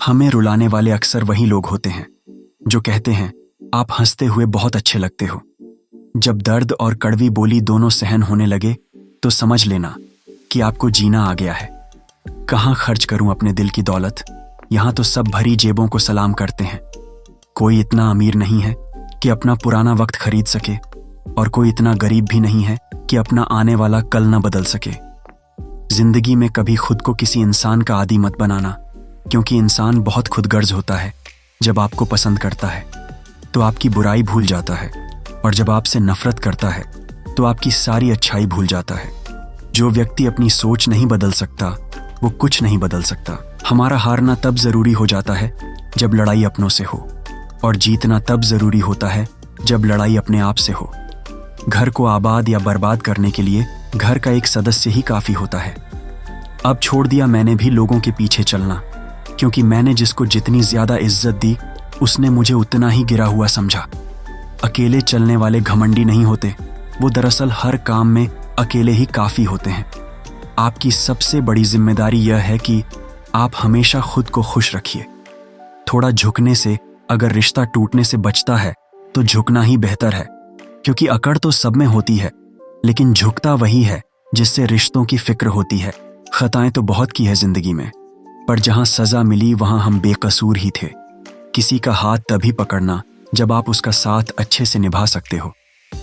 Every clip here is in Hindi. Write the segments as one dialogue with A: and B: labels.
A: हमें रुलाने वाले अक्सर वही लोग होते हैं जो कहते हैं आप हंसते हुए बहुत अच्छे लगते हो। जब दर्द और कड़वी बोली दोनों सहन होने लगे तो समझ लेना कि आपको जीना आ गया है। कहाँ खर्च करूं अपने दिल की दौलत, यहाँ तो सब भरी जेबों को सलाम करते हैं। कोई इतना अमीर नहीं है कि अपना पुराना वक्त खरीद सके और कोई इतना गरीब भी नहीं है कि अपना आने वाला कल न बदल सके। जिंदगी में कभी खुद को किसी इंसान का आदी मत बनाना, क्योंकि इंसान बहुत खुदगर्ज होता है। जब आपको पसंद करता है तो आपकी बुराई भूल जाता है, और जब आपसे नफरत करता है तो आपकी सारी अच्छाई भूल जाता है। जो व्यक्ति अपनी सोच नहीं बदल सकता वो कुछ नहीं बदल सकता। हमारा हारना तब जरूरी हो जाता है जब लड़ाई अपनों से हो, और जीतना तब जरूरी होता है जब लड़ाई अपने आप से हो। घर को आबाद या बर्बाद करने के लिए घर का एक सदस्य ही काफी होता है। अब छोड़ दिया मैंने भी लोगों के पीछे चलना, क्योंकि मैंने जिसको जितनी ज्यादा इज्जत दी उसने मुझे उतना ही गिरा हुआ समझा। अकेले चलने वाले घमंडी नहीं होते, वो दरअसल हर काम में अकेले ही काफी होते हैं। आपकी सबसे बड़ी जिम्मेदारी यह है कि आप हमेशा खुद को खुश रखिए। थोड़ा झुकने से अगर रिश्ता टूटने से बचता है तो झुकना ही बेहतर है, क्योंकि अकड़ तो सब में होती है, लेकिन झुकता वही है जिससे रिश्तों की फिक्र होती है। खताएं तो बहुत की है जिंदगी में, पर जहां सजा मिली वहां हम बेकसूर ही थे। किसी का हाथ तभी पकड़ना जब आप उसका साथ अच्छे से निभा सकते हो।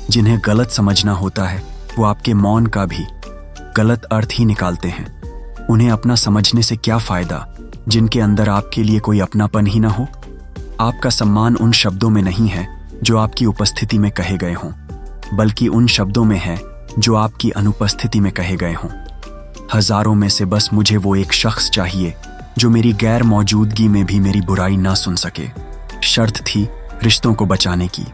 A: जिन्हें गलत समझना होता है वो आपके मौन का भी गलत अर्थ ही निकालते हैं। उन्हें अपना समझने से क्या फायदा जिनके अंदर आपके लिए कोई अपनापन ही ना हो। आपका सम्मान उन शब्दों में नहीं है जो आपकी उपस्थिति में कहे गए हों, बल्कि उन शब्दों में है जो आपकी अनुपस्थिति में कहे गए हों। हजारों में से बस मुझे वो एक शख्स चाहिए जो मेरी गैर मौजूदगी में भी मेरी बुराई ना सुन सके। शर्त थी रिश्तों को बचाने की,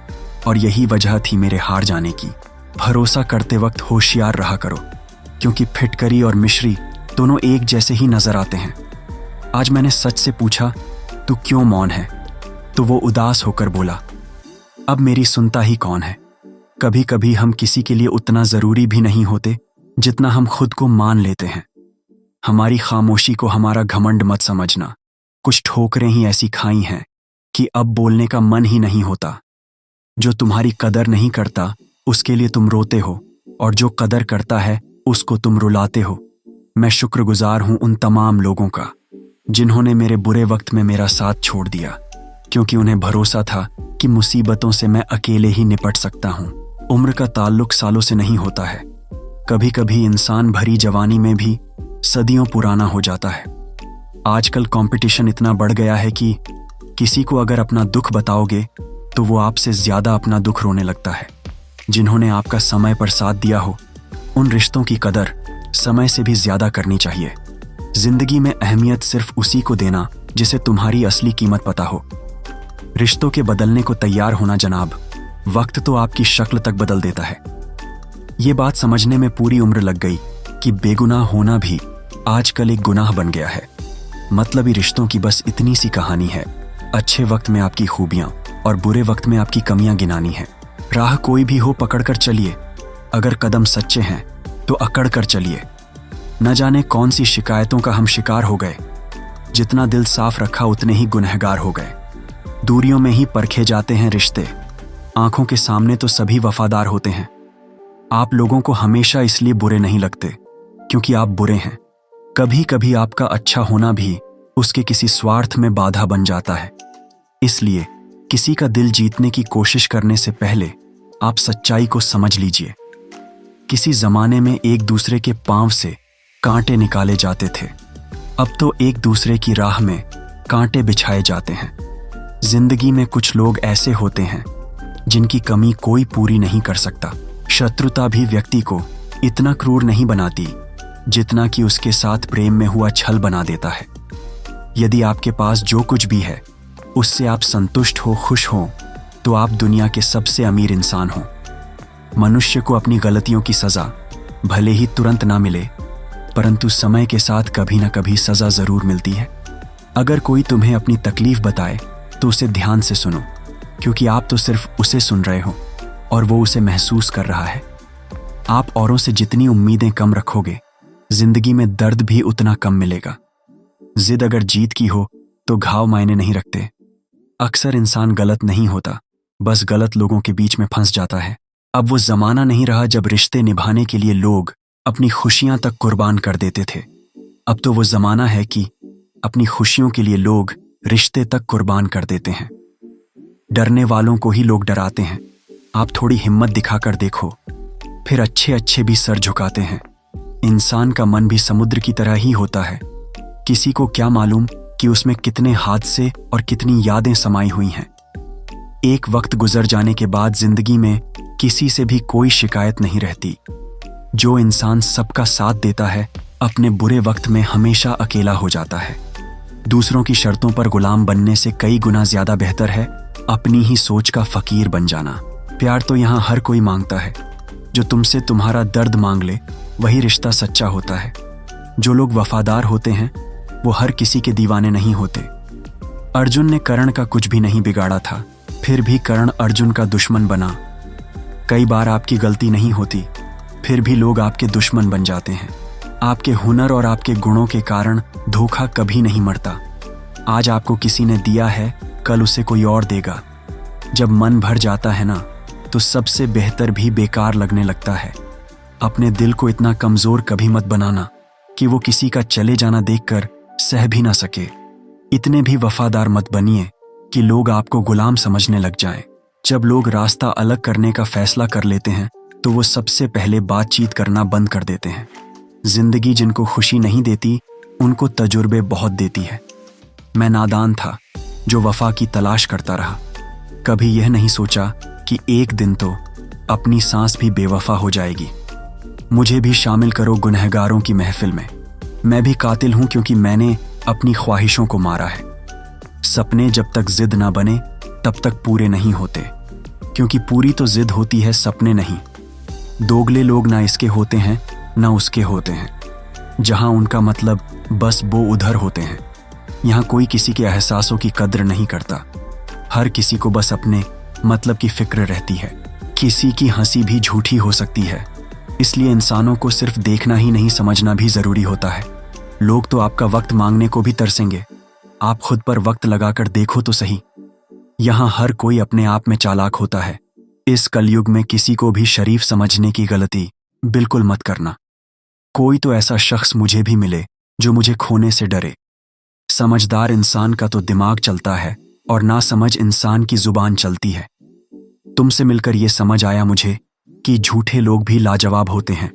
A: और यही वजह थी मेरे हार जाने की। भरोसा करते वक्त होशियार रहा करो, क्योंकि फिटकरी और मिश्री दोनों एक जैसे ही नजर आते हैं। आज मैंने सच से पूछा तू क्यों मौन है, तो वो उदास होकर बोला अब मेरी सुनता ही कौन है। कभी कभी हम किसी के लिए उतना जरूरी भी नहीं होते जितना हम खुद को मान लेते हैं। हमारी खामोशी को हमारा घमंड मत समझना। कुछ ठोकरें ही ऐसी खाई हैं कि अब बोलने का मन ही नहीं होता। जो तुम्हारी कदर नहीं करता उसके लिए तुम रोते हो, और जो कदर करता है उसको तुम रुलाते हो। मैं शुक्रगुजार हूं उन तमाम लोगों का जिन्होंने मेरे बुरे वक्त में मेरा साथ छोड़ दिया, क्योंकि उन्हें भरोसा था कि मुसीबतों से मैं अकेले ही निपट सकता हूं। उम्र का ताल्लुक सालों से नहीं होता है। कभी कभी इंसान भरी जवानी में भी सदियों पुराना हो जाता है। आजकल कंपटीशन इतना बढ़ गया है कि किसी को अगर अपना दुख बताओगे तो वो आपसे ज्यादा अपना दुख रोने लगता है। जिन्होंने आपका समय पर साथ दिया हो उन रिश्तों की कदर समय से भी ज्यादा करनी चाहिए। जिंदगी में अहमियत सिर्फ उसी को देना जिसे तुम्हारी असली कीमत पता हो। रिश्तों के बदलने को तैयार होना जनाब, वक्त तो आपकी शक्ल तक बदल देता है। ये बात समझने में पूरी उम्र लग गई कि बेगुनाह होना भी आजकल एक गुनाह बन गया है। मतलबी रिश्तों की बस इतनी सी कहानी है, अच्छे वक्त में आपकी खूबियां और बुरे वक्त में आपकी कमियां गिनानी है। राह कोई भी हो पकड़ कर चलिए, अगर कदम सच्चे हैं तो अकड़ कर चलिए। न जाने कौन सी शिकायतों का हम शिकार हो गए, जितना दिल साफ रखा उतने ही गुनहगार हो गए। दूरियों में ही परखे जाते हैं रिश्ते, आंखों के सामने तो सभी वफादार होते हैं। आप लोगों को हमेशा इसलिए बुरे नहीं लगते क्योंकि आप बुरे हैं। कभी कभी आपका अच्छा होना भी उसके किसी स्वार्थ में बाधा बन जाता है। इसलिए किसी का दिल जीतने की कोशिश करने से पहले आप सच्चाई को समझ लीजिए। किसी जमाने में एक दूसरे के पांव से कांटे निकाले जाते थे, अब तो एक दूसरे की राह में कांटे बिछाए जाते हैं। जिंदगी में कुछ लोग ऐसे होते हैं जिनकी कमी कोई पूरी नहीं कर सकता। शत्रुता भी व्यक्ति को इतना क्रूर नहीं बनाती जितना कि उसके साथ प्रेम में हुआ छल बना देता है। यदि आपके पास जो कुछ भी है उससे आप संतुष्ट हो, खुश हो, तो आप दुनिया के सबसे अमीर इंसान हो। मनुष्य को अपनी गलतियों की सजा भले ही तुरंत ना मिले, परंतु समय के साथ कभी ना कभी सजा जरूर मिलती है। अगर कोई तुम्हें अपनी तकलीफ बताए तो उसे ध्यान से सुनो, क्योंकि आप तो सिर्फ उसे सुन रहे हो और वो उसे महसूस कर रहा है। आप औरों से जितनी उम्मीदें कम रखोगे, जिंदगी में दर्द भी उतना कम मिलेगा। जिद अगर जीत की हो तो घाव मायने नहीं रखते। अक्सर इंसान गलत नहीं होता, बस गलत लोगों के बीच में फंस जाता है। अब वो जमाना नहीं रहा जब रिश्ते निभाने के लिए लोग अपनी खुशियां तक कुर्बान कर देते थे। अब तो वो जमाना है कि अपनी खुशियों के लिए लोग रिश्ते तक कुर्बान कर देते हैं। डरने वालों को ही लोग डराते हैं। आप थोड़ी हिम्मत दिखाकर देखो, फिर अच्छे अच्छे भी सर झुकाते हैं। इंसान का मन भी समुद्र की तरह ही होता है। किसी को क्या मालूम कि उसमें कितने हादसे और कितनी यादें समाई हुई हैं। एक वक्त गुजर जाने के बाद जिंदगी में किसी से भी कोई शिकायत नहीं रहती। जो इंसान सबका साथ देता है, अपने बुरे वक्त में हमेशा अकेला हो जाता है। दूसरों की शर्तों पर गुलाम बनने से कई गुना ज्यादा बेहतर है अपनी ही सोच का फकीर बन जाना। प्यार तो यहाँ हर कोई मांगता है। जो तुमसे तुम्हारा दर्द मांग ले, वही रिश्ता सच्चा होता है। जो लोग वफादार होते हैं, वो हर किसी के दीवाने नहीं होते। अर्जुन ने कर्ण का कुछ भी नहीं बिगाड़ा था, फिर भी कर्ण अर्जुन का दुश्मन बना। कई बार आपकी गलती नहीं होती, फिर भी लोग आपके दुश्मन बन जाते हैं। आपके हुनर और आपके गुणों के कारण धोखा कभी नहीं मरता। आज आपको किसी ने दिया है, कल उसे कोई और देगा। जब मन भर जाता है ना, तो सबसे बेहतर भी बेकार लगने लगता है। अपने दिल को इतना कमजोर कभी मत बनाना कि वो किसी का चले जाना देखकर सह भी ना सके। इतने भी वफादार मत बनिए कि लोग आपको गुलाम समझने लग जाएं। जब लोग रास्ता अलग करने का फैसला कर लेते हैं, तो वो सबसे पहले बातचीत करना बंद कर देते हैं। जिंदगी जिनको खुशी नहीं देती, उनको तजुर्बे बहुत देती है। मैं नादान था जो वफा की तलाश करता रहा। कभी यह नहीं सोचा कि एक दिन तो अपनी सांस भी बेवफा हो जाएगी। मुझे भी शामिल करो गुनहगारों की महफिल में। मैं भी कातिल हूं क्योंकि मैंने अपनी ख्वाहिशों को मारा है। सपने जब तक जिद ना बने तब तक पूरे नहीं होते, क्योंकि पूरी तो जिद होती है, सपने नहीं। दोगले लोग ना इसके होते हैं ना उसके होते हैं। जहां उनका मतलब बस वो उधर होते हैं। यहाँ कोई किसी के एहसासों की कद्र नहीं करता। हर किसी को बस अपने मतलब की फिक्र रहती है। किसी की हंसी भी झूठी हो सकती है, इसलिए इंसानों को सिर्फ देखना ही नहीं, समझना भी जरूरी होता है। लोग तो आपका वक्त मांगने को भी तरसेंगे। आप खुद पर वक्त लगाकर देखो तो सही। यहाँ हर कोई अपने आप में चालाक होता है। इस कलयुग में किसी को भी शरीफ समझने की गलती बिल्कुल मत करना। कोई तो ऐसा शख्स मुझे भी मिले जो मुझे खोने से डरे। समझदार इंसान का तो दिमाग चलता है और नासमझ इंसान की जुबान चलती है। तुमसे मिलकर ये समझ आया मुझे कि झूठे लोग भी लाजवाब होते हैं।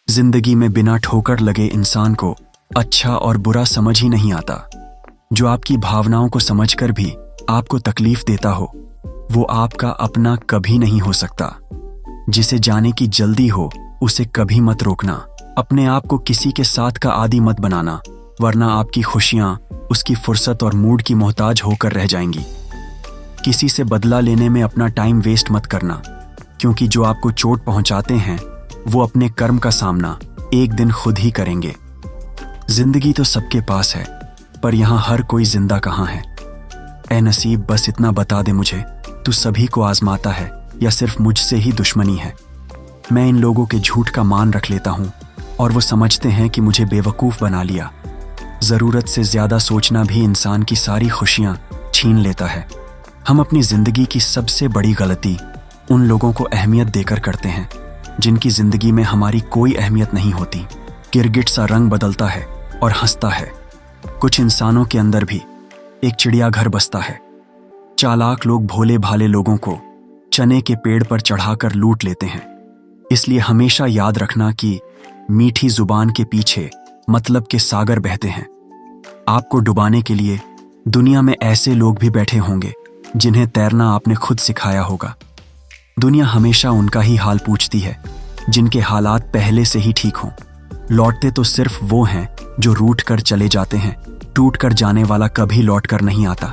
A: जिंदगी में बिना ठोकर लगे इंसान को अच्छा और बुरा समझ ही नहीं आता। जो आपकी भावनाओं को समझकर भी आपको तकलीफ देता हो, वो आपका अपना कभी नहीं हो सकता। जिसे जाने की जल्दी हो, उसे कभी मत रोकना। अपने आप को किसी के साथ का आदी मत बनाना, वरना आपकी खुशियां उसकी फुर्सत और मूड की मोहताज होकर रह जाएंगी। किसी से बदला लेने में अपना टाइम वेस्ट मत करना, क्योंकि जो आपको चोट पहुंचाते हैं वो अपने कर्म का सामना एक दिन खुद ही करेंगे। जिंदगी तो सबके पास है, पर यहाँ हर कोई जिंदा कहाँ है। ए नसीब, बस इतना बता दे मुझे, तू सभी को आजमाता है या सिर्फ मुझसे ही दुश्मनी है। मैं इन लोगों के झूठ का मान रख लेता हूँ और वो समझते हैं कि मुझे बेवकूफ़ बना लिया। ज़रूरत से ज़्यादा सोचना भी इंसान की सारी खुशियाँ छीन लेता है। हम अपनी ज़िंदगी की सबसे बड़ी गलती उन लोगों को अहमियत देकर करते हैं जिनकी ज़िंदगी में हमारी कोई अहमियत नहीं होती। गिरगिट सा रंग बदलता है और हंसता है। कुछ इंसानों के अंदर भी एक चिड़ियाघर बसता है। चालाक लोग भोले भाले लोगों को चने के पेड़ पर चढ़ाकर लूट लेते हैं। इसलिए हमेशा याद रखना कि मीठी जुबान के पीछे मतलब के सागर बहते हैं। आपको डुबाने के लिए दुनिया में ऐसे लोग भी बैठे होंगे जिन्हें तैरना आपने खुद सिखाया होगा। दुनिया हमेशा उनका ही हाल पूछती है जिनके हालात पहले से ही ठीक हों। लौटते तो सिर्फ वो हैं जो रूठ कर चले जाते हैं। टूट कर जाने वाला कभी लौट कर नहीं आता।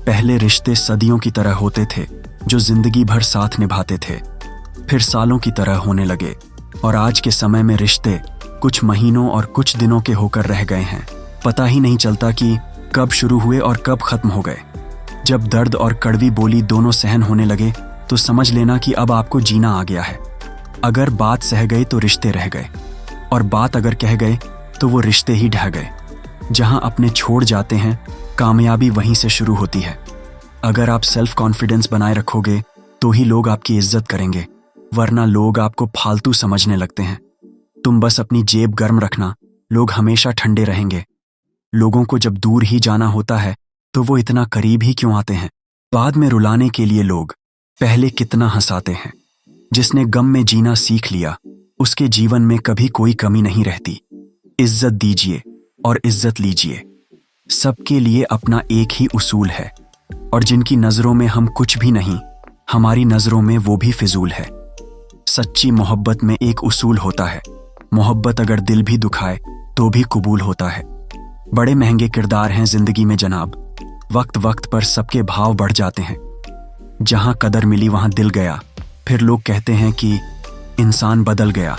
A: पहले रिश्ते सदियों की तरह होते थे, जो जिंदगी भर साथ निभाते थे, फिर सालों की तरह होने लगे, और आज के समय में रिश्ते कुछ महीनों और कुछ दिनों के होकर रह गए हैं। पता ही नहीं चलता कि कब शुरू हुए और कब खत्म हो गए। जब दर्द और कड़वी बोली दोनों सहन होने लगे, तो समझ लेना कि अब आपको जीना आ गया है। अगर बात सह गई तो रिश्ते रह गए, और बात अगर कह गए तो वो रिश्ते ही ढह गए। जहां अपने छोड़ जाते हैं कामयाबी वहीं से शुरू होती है। अगर आप सेल्फ कॉन्फिडेंस बनाए रखोगे तो ही लोग आपकी इज्जत करेंगे, वरना लोग आपको फालतू समझने लगते हैं। तुम बस अपनी जेब गर्म रखना, लोग हमेशा ठंडे रहेंगे। लोगों को जब दूर ही जाना होता है तो वो इतना करीब ही क्यों आते हैं? बाद में रुलाने के लिए लोग पहले कितना हंसाते हैं। जिसने गम में जीना सीख लिया उसके जीवन में कभी कोई कमी नहीं रहती। इज्जत दीजिए और इज्जत लीजिए। सबके लिए अपना एक ही उसूल है, और जिनकी नजरों में हम कुछ भी नहीं, हमारी नजरों में वो भी फिजूल है। सच्ची मोहब्बत में एक उसूल होता है, मोहब्बत अगर दिल भी दुखाए तो भी कबूल होता है। बड़े महंगे किरदार हैं जिंदगी में जनाब, वक्त वक्त पर सबके भाव बढ़ जाते हैं। जहां कदर मिली वहां दिल गया, फिर लोग कहते हैं कि इंसान बदल गया।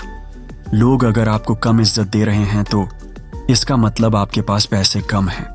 A: लोग अगर आपको कम इज्जत दे रहे हैं तो इसका मतलब आपके पास पैसे कम हैं।